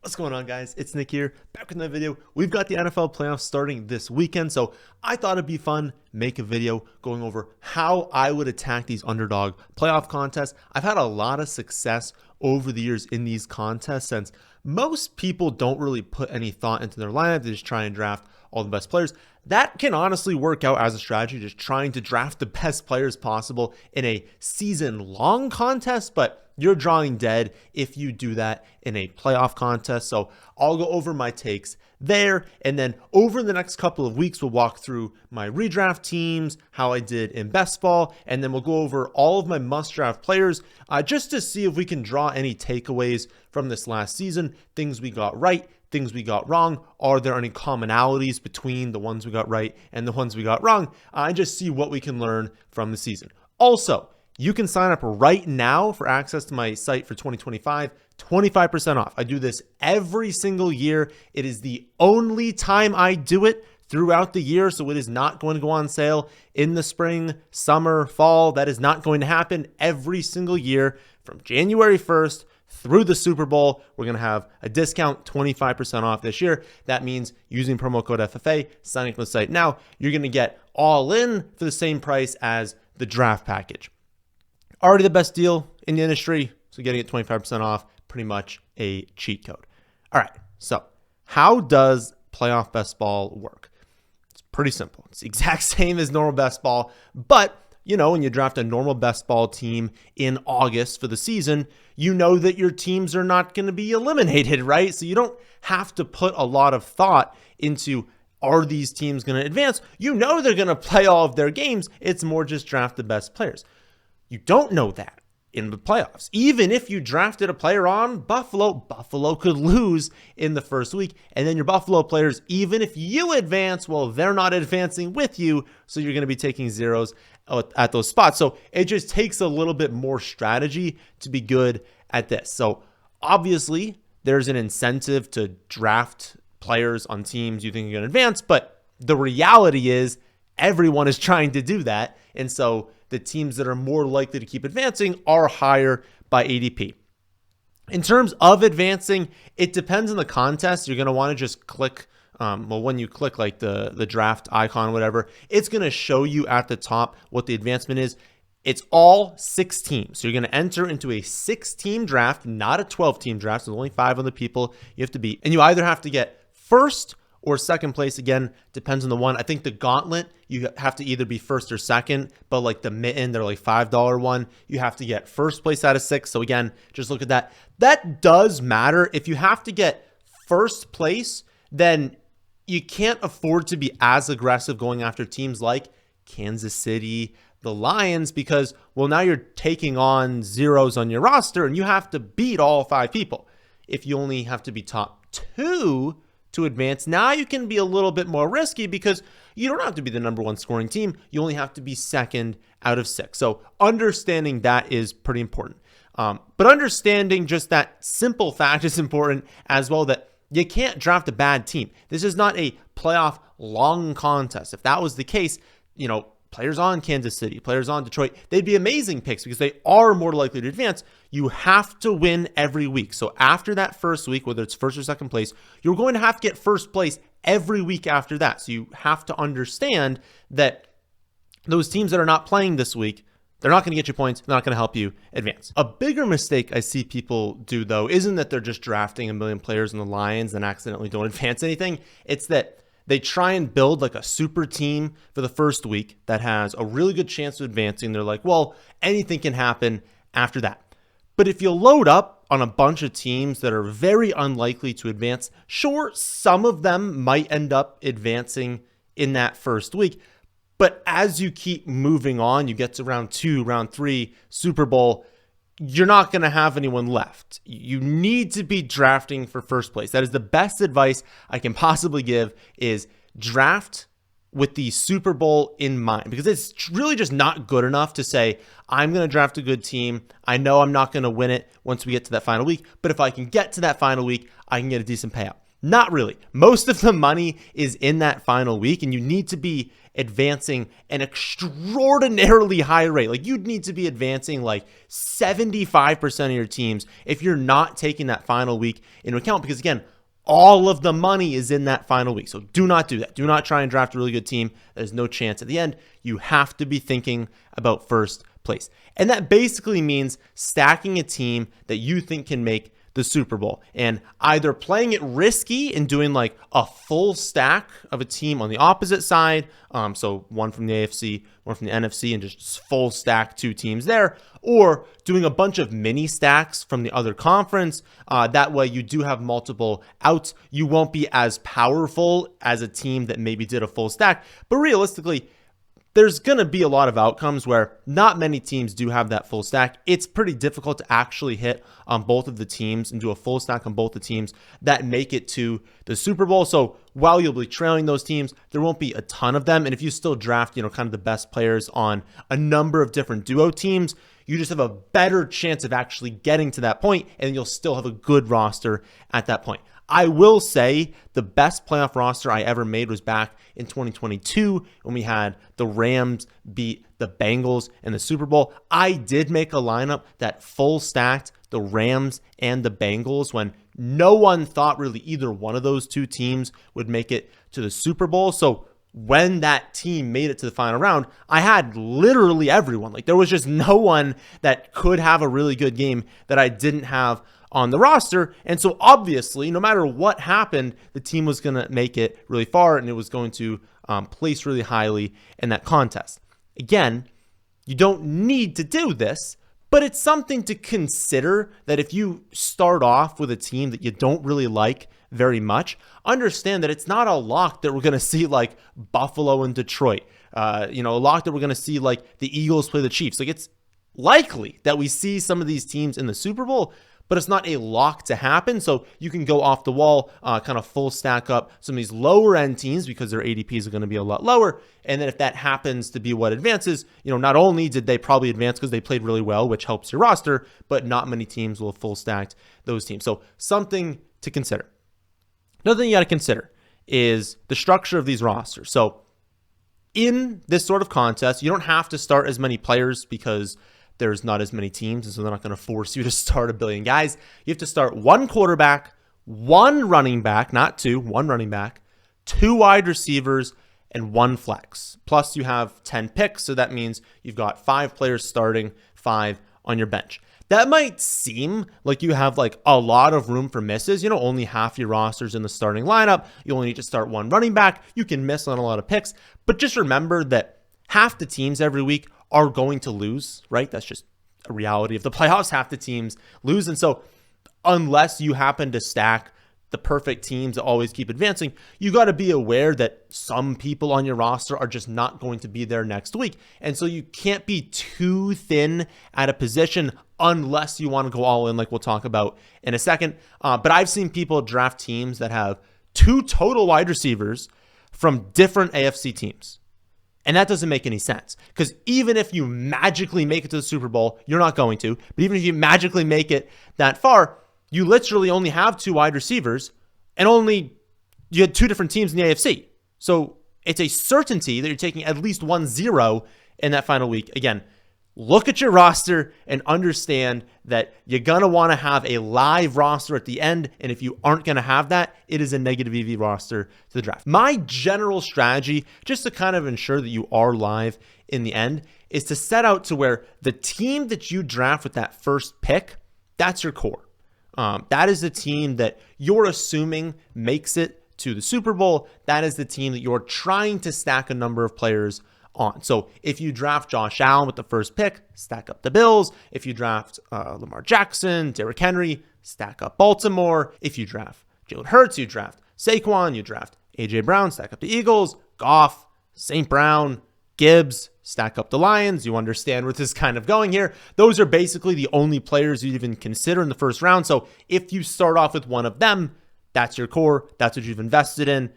What's going on, guys? It's Nick here, back with another video. We've got the NFL playoffs starting this weekend, so I thought it'd be fun, make a video going over how I would attack these underdog playoff contests. I've had a lot of success over the years in these contests since most people don't really put any thought into their lineup. They just try and draft all the best players. That can honestly work out as a strategy, just trying to draft the best players possible in a season-long contest, but you're drawing dead if you do that in a playoff contest. So I'll go over my takes there, and then over the next couple of weeks, we'll walk through my redraft teams, how I did in best ball, and then we'll go over all of my must-draft players just to see if we can draw any takeaways from this last season, things we got right, things we got wrong. Are there any commonalities between the ones we got right and the ones we got wrong? I just see what we can learn from the season. Also, you can sign up right now for access to my site for 2025, 25% off. I do this every single year. It is the only time I do it throughout the year, so it is not going to go on sale in the spring, summer, fall. That is not going to happen every single year from January 1st through the Super Bowl. We're going to have a discount, 25% off this year. That means using promo code FFA, signing up to the site now, you're going to get all in for the same price as the draft package. Already the best deal in the industry, so getting it 25% off, pretty much a cheat code. All right, so how does playoff best ball work? It's pretty simple. It's the exact same as normal best ball, but you know, when you draft a normal best ball team in August for the season, you know that your teams are not going to be eliminated, right? So you don't have to put a lot of thought into, are these teams going to advance? You know they're going to play all of their games. It's more just draft the best players. You don't know that in the playoffs. Even if you drafted a player on Buffalo could lose in the first week. And then your Buffalo players, even if you advance, well, they're not advancing with you. So you're going to be taking zeros at those spots. So it just takes a little bit more strategy to be good at this. So obviously there's an incentive to draft players on teams you think are going to advance. But the reality is everyone is trying to do that. And so the teams that are more likely to keep advancing are higher by ADP. In terms of advancing, it depends on the contest. You're going to want to just click, when you click like the draft icon or whatever, it's going to show you at the top what the advancement is. It's all 6 teams. So you're going to enter into a 6-team draft, not a 12-team draft. So there's only 5 other people you have to beat. And you either have to get first or second place. Again, depends on the one. I think the gauntlet, you have to either be first or second, but like the mitten, they're like $5 one. You have to get first place out of 6. So again, just look at that. That does matter. If you have to get first place, then you can't afford to be as aggressive going after teams like Kansas City, the Lions, because, well, now you're taking on zeros on your roster and you have to beat all 5 people. If you only have to be top 2 to advance, now you can be a little bit more risky because you don't have to be the number 1 scoring team. You only have to be second out of 6. So understanding that is pretty important. But understanding just that simple fact is important as well, that you can't draft a bad team. This is not a playoff long contest. If that was the case, you know, players on Kansas City, players on Detroit, they'd be amazing picks because they are more likely to advance. You have to win every week. So after that first week, whether it's first or second place, you're going to have to get first place every week after that. So you have to understand that those teams that are not playing this week, they're not going to get you points. They're not going to help you advance. A bigger mistake I see people do, though, isn't that they're just drafting a million players in the Lions and accidentally don't advance anything. It's that they try and build like a super team for the first week that has a really good chance of advancing. They're like, well, anything can happen after that. But if you load up on a bunch of teams that are very unlikely to advance, sure, some of them might end up advancing in that first week. But as you keep moving on, you get to round 2, round 3, Super Bowl, you're not going to have anyone left. You need to be drafting for first place. That is the best advice I can possibly give, is draft with the Super Bowl in mind, because it's really just not good enough to say, I'm going to draft a good team. I know I'm not going to win it once we get to that final week, but if I can get to that final week, I can get a decent payout. Not really. Most of the money is in that final week, and you need to be advancing an extraordinarily high rate. Like, you'd need to be advancing like 75% of your teams if you're not taking that final week into account, because again, all of the money is in that final week. So do not do that. Do not try and draft a really good team. There's no chance at the end. You have to be thinking about first place. And that basically means stacking a team that you think can make the Super Bowl, and either playing it risky and doing like a full stack of a team on the opposite side, so one from the AFC, one from the NFC, and just full stack 2 teams there, or doing a bunch of mini stacks from the other conference. That way you do have multiple outs. You won't be as powerful as a team that maybe did a full stack, but realistically, there's going to be a lot of outcomes where not many teams do have that full stack. It's pretty difficult to actually hit on both of the teams and do a full stack on both the teams that make it to the Super Bowl. So while you'll be trailing those teams, there won't be a ton of them. And if you still draft, kind of the best players on a number of different duo teams, you just have a better chance of actually getting to that point, and you'll still have a good roster at that point. I will say the best playoff roster I ever made was back in 2022 when we had the Rams beat the Bengals in the Super Bowl. I did make a lineup that full stacked the Rams and the Bengals when no one thought really either one of those 2 teams would make it to the Super Bowl. So when that team made it to the final round, I had literally everyone. Like, there was just no one that could have a really good game that I didn't have on the roster. And so obviously, no matter what happened, the team was going to make it really far, and it was going to place really highly in that contest. Again, you don't need to do this, but it's something to consider, that if you start off with a team that you don't really like very much, understand that it's not a lock that we're going to see like Buffalo and Detroit, a lock that we're going to see like the Eagles play the Chiefs. Like, it's likely that we see some of these teams in the Super Bowl, but it's not a lock to happen. So you can go off the wall, kind of full stack up some of these lower end teams because their ADPs are going to be a lot lower. And then if that happens to be what advances, not only did they probably advance because they played really well, which helps your roster, but not many teams will have full stacked those teams. So something to consider. Another thing you got to consider is the structure of these rosters. So in this sort of contest, you don't have to start as many players because there's not as many teams, and so they're not going to force you to start a billion guys. You have to start 1 quarterback, 1 running back, not 2, 1 running back, 2 wide receivers, and 1 flex. Plus you have 10 picks, so that means you've got 5 players starting, 5 on your bench. That might seem like you have like a lot of room for misses. Only half your roster's in the starting lineup. You only need to start 1 running back. You can miss on a lot of picks, but just remember that half the teams every week are going to lose, right? That's just a reality of the playoffs. Half the teams lose. And so unless you happen to stack the perfect teams that always keep advancing, you got to be aware that some people on your roster are just not going to be there next week. And so you can't be too thin at a position unless you want to go all in, like we'll talk about in a second. But I've seen people draft teams that have 2 total wide receivers from different AFC teams. And that doesn't make any sense, because even if you magically make it to the Super Bowl, you're not going to, but even if you magically make it that far, you literally only have 2 wide receivers, and you had 2 different teams in the AFC. So it's a certainty that you're taking at least 1-0 in that final week. Again, look at your roster and understand that you're going to want to have a live roster at the end. And if you aren't going to have that, it is a negative EV roster to the draft. My general strategy, just to kind of ensure that you are live in the end, is to set out to where the team that you draft with that first pick, that's your core. That is the team that you're assuming makes it to the Super Bowl. That is the team that you're trying to stack a number of players on. So if you draft Josh Allen with the first pick, stack up the Bills. If you draft Lamar Jackson, Derrick Henry, stack up Baltimore. If you draft Jalen Hurts, you draft Saquon, you draft AJ Brown, stack up the Eagles. Goff, St. Brown, Gibbs, stack up the Lions. You understand where this is kind of going here. Those are basically the only players you'd even consider in the first round. So if you start off with one of them, that's your core. That's what you've invested in.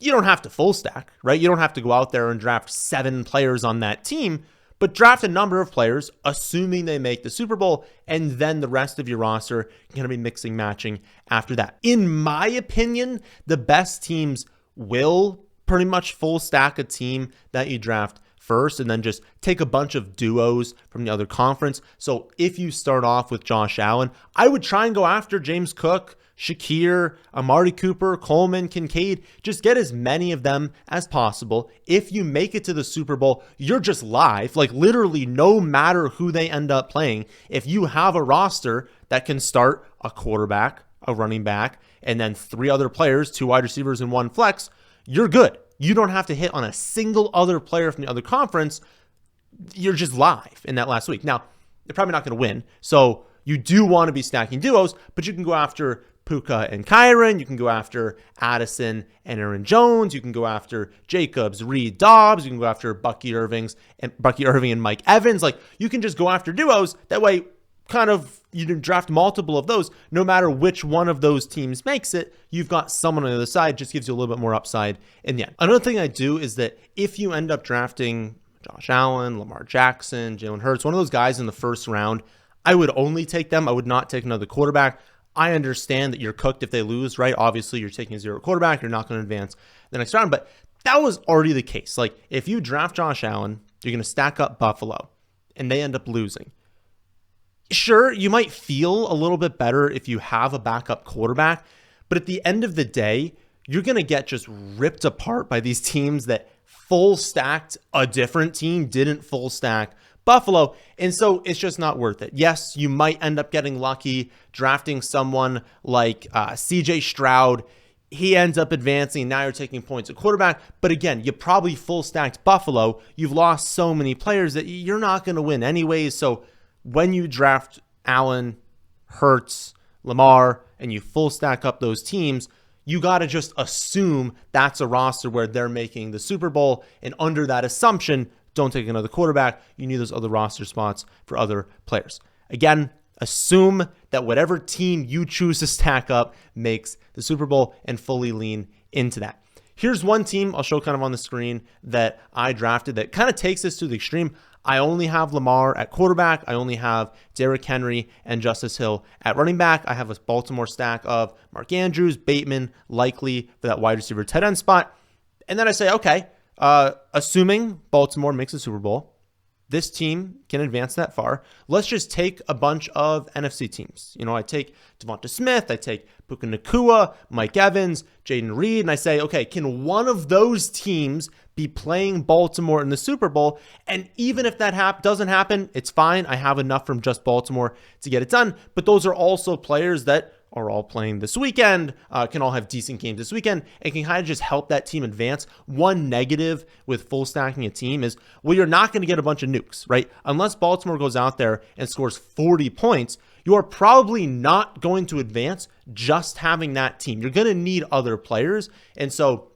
You don't have to full stack, right? You don't have to go out there and draft 7 players on that team, but draft a number of players, assuming they make the Super Bowl, and then the rest of your roster you're going to be mixing, matching after that. In my opinion, the best teams will pretty much full stack a team that you draft first, and then just take a bunch of duos from the other conference. So if you start off with Josh Allen, I would try and go after James Cook, Shakir, Amari Cooper, Coleman, Kincaid. Just get as many of them as possible. If you make it to the Super Bowl, you're just live. Like literally no matter who they end up playing, if you have a roster that can start a quarterback, a running back, and then 3 other players, 2 wide receivers and 1 flex, you're good. You don't have to hit on a single other player from the other conference. You're just live in that last week. Now, they're probably not going to win. So you do want to be stacking duos, but you can go after Puka and Kyron. You can go after Addison and Aaron Jones. You can go after Jacobs, Reed, Dobbs. You can go after Bucky Irving and Mike Evans. Like you can just go after duos. That way, kind of you can draft multiple of those. No matter which one of those teams makes it, you've got someone on the other side. Just gives you a little bit more upside in the end. Another thing I do is that if you end up drafting Josh Allen, Lamar Jackson, Jalen Hurts, one of those guys in the first round, I would only take them. I would not take another quarterback. I understand that you're cooked if they lose, right? Obviously, you're taking a 0 quarterback. You're not going to advance the next round. But that was already the case. Like, if you draft Josh Allen, you're going to stack up Buffalo, and they end up losing. Sure, you might feel a little bit better if you have a backup quarterback. But at the end of the day, you're going to get just ripped apart by these teams that full stacked a different team, didn't full stack Buffalo. And so it's just not worth it. Yes, you might end up getting lucky drafting someone like CJ Stroud. He ends up advancing. Now you're taking points at quarterback. But again, you probably full stacked Buffalo. You've lost so many players that you're not going to win anyways. So when you draft Allen, Hurts, Lamar, and you full stack up those teams, you got to just assume that's a roster where they're making the Super Bowl. And under that assumption, don't take another quarterback. You need those other roster spots for other players. Again, assume that whatever team you choose to stack up makes the Super Bowl and fully lean into that. Here's one team I'll show kind of on the screen that I drafted that kind of takes this to the extreme. I only have Lamar at quarterback. I only have Derrick Henry and Justice Hill at running back. I have a Baltimore stack of Mark Andrews, Bateman, likely for that wide receiver tight end spot. And then I say, okay, assuming Baltimore makes the Super Bowl, this team can advance that far. Let's just take a bunch of NFC teams. You know, I take Devonta Smith, I take Puka Nacua, Mike Evans, Jaden Reed, and I say, okay, can one of those teams be playing Baltimore in the Super Bowl? And even if that doesn't happen, it's fine. I have enough from just Baltimore to get it done. But those are also players that are all playing this weekend, can all have decent games this weekend, and can kind of just help that team advance. One negative with full stacking a team is, well, you're not going to get a bunch of nukes, right? Unless Baltimore goes out there and scores 40 points, you are probably not going to advance just having that team. You're going to need other players. And so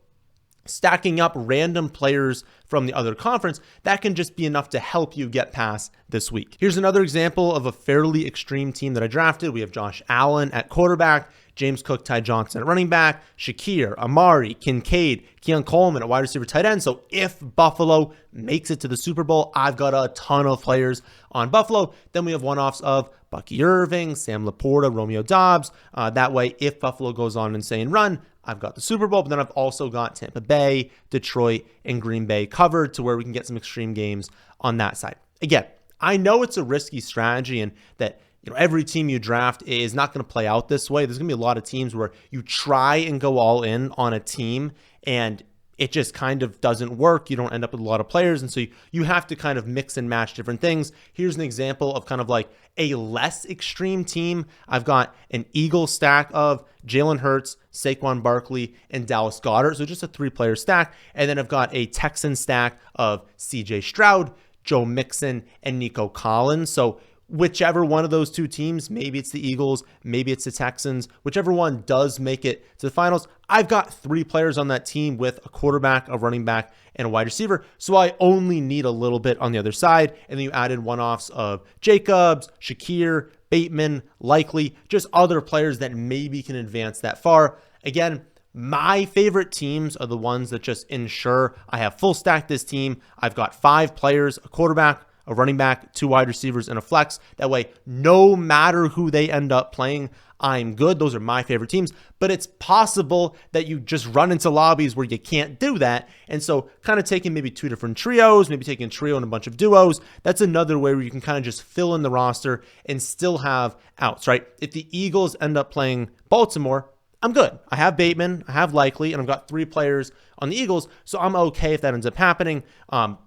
stacking up random players from the other conference, that can just be enough to help you get past this week. Here's another example of a fairly extreme team that I drafted. We have Josh Allen at quarterback, James Cook, Ty Johnson at running back, Shakir, Amari, Kincaid, Keon Coleman at wide receiver tight end. So if Buffalo makes it to the Super Bowl, I've got a ton of players on Buffalo. Then we have one-offs of Bucky Irving, Sam Laporta, Romeo Dobbs. That way, if Buffalo goes on an insane run, I've got the Super Bowl, but then I've also got Tampa Bay, Detroit, and Green Bay covered to where we can get some extreme games on that side. Again, I know it's a risky strategy and that every team you draft is not going to play out this way. There's going to be a lot of teams where you try and go all in on a team and it just kind of doesn't work. You don't end up with a lot of players. And so you have to kind of mix and match different things. Here's an example of kind of like a less extreme team. I've got an Eagle stack of Jalen Hurts, Saquon Barkley, and Dallas Goedert. So just a 3-player stack. And then I've got a Texan stack of CJ Stroud, Joe Mixon, and Nico Collins. So whichever one of those two teams, maybe it's the Eagles, maybe it's the Texans, whichever one does make it to the finals, I've got 3 players on that team with a quarterback, a running back, and a wide receiver. So I only need a little bit on the other side. And then you add in one-offs of Jacobs, Shakir, Bateman, likely, just other players that maybe can advance that far. Again, my favorite teams are the ones that just ensure I have full stacked this team. I've got 5 players, a quarterback, a running back, 2 wide receivers, and a flex. That way, no matter who they end up playing, I'm good. Those are my favorite teams, but it's possible that you just run into lobbies where you can't do that. And so kind of taking maybe 2 different trios, maybe taking a trio and a bunch of duos, that's another way where you can kind of just fill in the roster and still have outs, right? If the Eagles end up playing Baltimore, I'm good. I have Bateman, I have Likely, and I've got 3 players on the Eagles, so I'm okay if that ends up happening.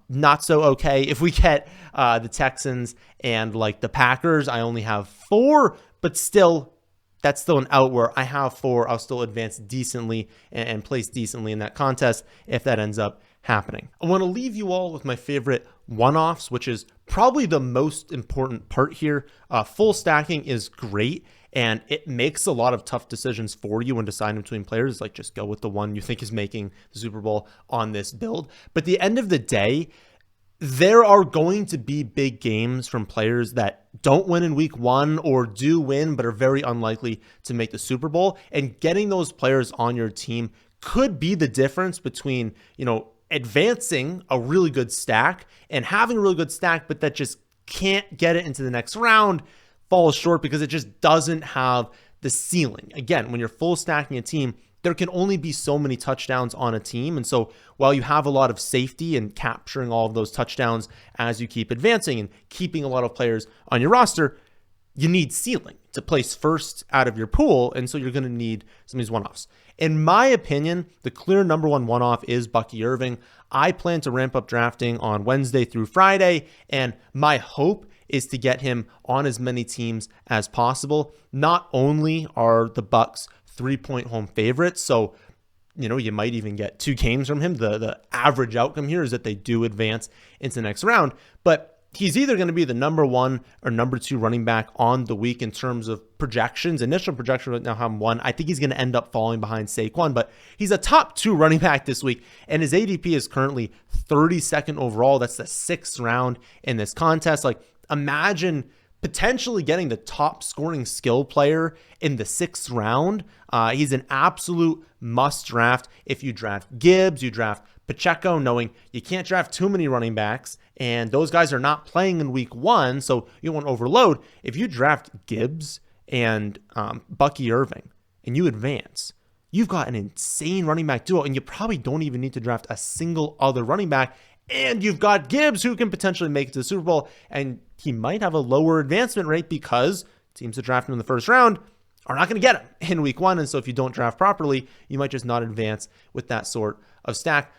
Not so okay if we get the Texans and like the Packers. I only have 4, but still, that's still an out where I have 4. I'll still advance decently and place decently in that contest if that ends up happening. I want to leave you all with my favorite one-offs, which is probably the most important part here. Full stacking is great, and it makes a lot of tough decisions for you when deciding between players. Like, just go with the one you think is making the Super Bowl on this build. But at the end of the day, there are going to be big games from players that don't win in week 1 or do win but are very unlikely to make the Super Bowl. And getting those players on your team could be the difference between, advancing a really good stack and having a really good stack, but that just can't get it into the next round, falls short because it just doesn't have the ceiling. Again, when you're full stacking a team, there can only be so many touchdowns on a team. And so while you have a lot of safety and capturing all of those touchdowns as you keep advancing and keeping a lot of players on your roster, you need ceiling to place first out of your pool. And so you're going to need some of these one-offs. In my opinion, the clear number 1 one-off is Bucky Irving. I plan to ramp up drafting on Wednesday through Friday, and my hope is to get him on as many teams as possible. Not only are the Bucks 3-point home favorites, so you might even get 2 games from him. The average outcome here is that they do advance into the next round, but he's either going to be the number 1 or number 2 running back on the week in terms of projections. Initial projection right now have him 1. I think he's going to end up falling behind Saquon, but he's a top 2 running back this week, and his ADP is currently 32nd overall. That's the 6th round in this contest. Like, imagine potentially getting the top scoring skill player in the 6th round. He's an absolute must draft. If you draft Gibbs, you draft Pacheco, knowing you can't draft too many running backs, and those guys are not playing in week 1, so you won't overload. If you draft Gibbs and Bucky Irving and you advance, you've got an insane running back duo, and you probably don't even need to draft a single other running back. And you've got Gibbs, who can potentially make it to the Super Bowl, and he might have a lower advancement rate because teams that draft him in the first round are not going to get him in week 1. And so if you don't draft properly, you might just not advance with that sort of stack.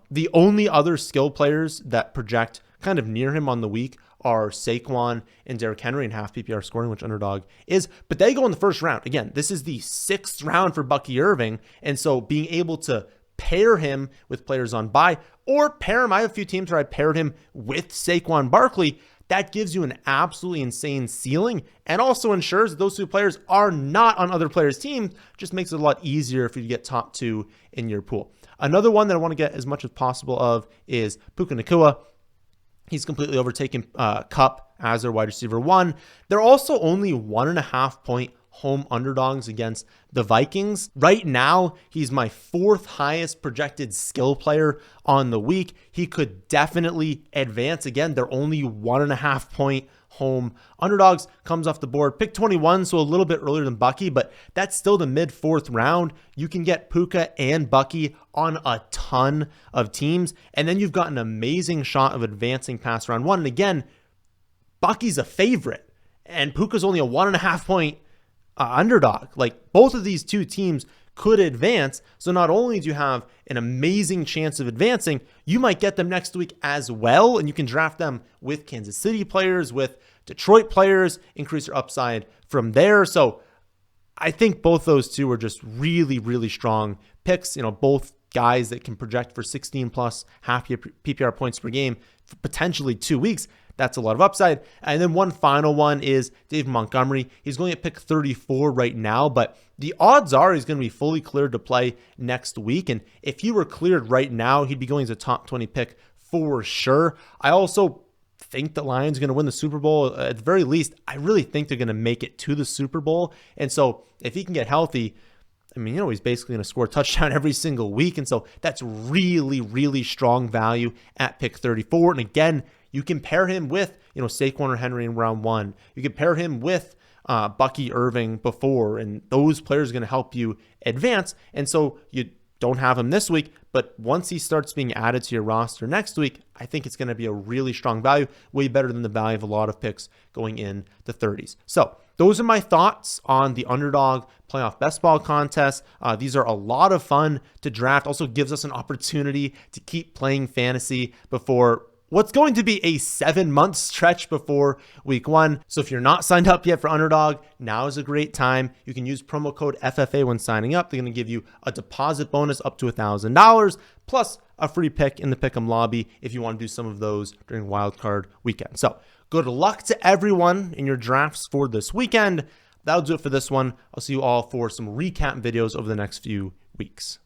The only other skill players that project kind of near him on the week are Saquon and Derrick Henry in half PPR scoring, which Underdog is, but they go in the first round. Again, this is the 6th round for Bucky Irving. And so being able to pair him with players on bye or pair him, I have a few teams where I paired him with Saquon Barkley. That gives you an absolutely insane ceiling and also ensures that those 2 players are not on other players' teams. Just makes it a lot easier for you to get top 2 in your pool. Another one that I want to get as much as possible of is Puka Nacua. He's completely overtaken Kupp as their wide receiver 1. They're also only 1.5 point home underdogs against the Vikings. Right now, he's my 4th highest projected skill player on the week. He could definitely advance. Again, they're only 1.5 point home underdogs. Comes off the board, pick 21, so a little bit earlier than Bucky, but that's still the mid 4th round. You can get Puka and Bucky on a ton of teams, and then you've got an amazing shot of advancing past round 1. And again, Bucky's a favorite, and Puka's only a 1.5 point underdog. Like, both of these 2 teams could advance. So not only do you have an amazing chance of advancing, you might get them next week as well. And you can draft them with Kansas City players, with Detroit players, increase your upside from there. So I think both those 2 are just really, really strong picks. Both guys that can project for 16 plus half PPR points per game for potentially 2 weeks. That's a lot of upside. And then one final one is Dave Montgomery. He's going at pick 34 right now, but the odds are he's going to be fully cleared to play next week. And if he were cleared right now, he'd be going as a top 20 pick for sure. I also think the Lions are going to win the Super Bowl. At the very least, I really think they're going to make it to the Super Bowl. And so if he can get healthy, he's basically going to score a touchdown every single week. And so that's really, really strong value at pick 34. And again, You can pair him with, Saquon or Henry in round 1. You can pair him with Bucky Irving before, and those players are going to help you advance. And so you don't have him this week, but once he starts being added to your roster next week, I think it's going to be a really strong value, way better than the value of a lot of picks going in the 30s. So those are my thoughts on the Underdog Playoff Best Ball contest. These are a lot of fun to draft. Also gives us an opportunity to keep playing fantasy before what's going to be a 7-month stretch before week 1. So if you're not signed up yet for Underdog, now is a great time. You can use promo code FFA when signing up. They're going to give you a deposit bonus up to $1,000 plus a free pick in the Pick'em lobby if you want to do some of those during wildcard weekend. So good luck to everyone in your drafts for this weekend. That'll do it for this one. I'll see you all for some recap videos over the next few weeks.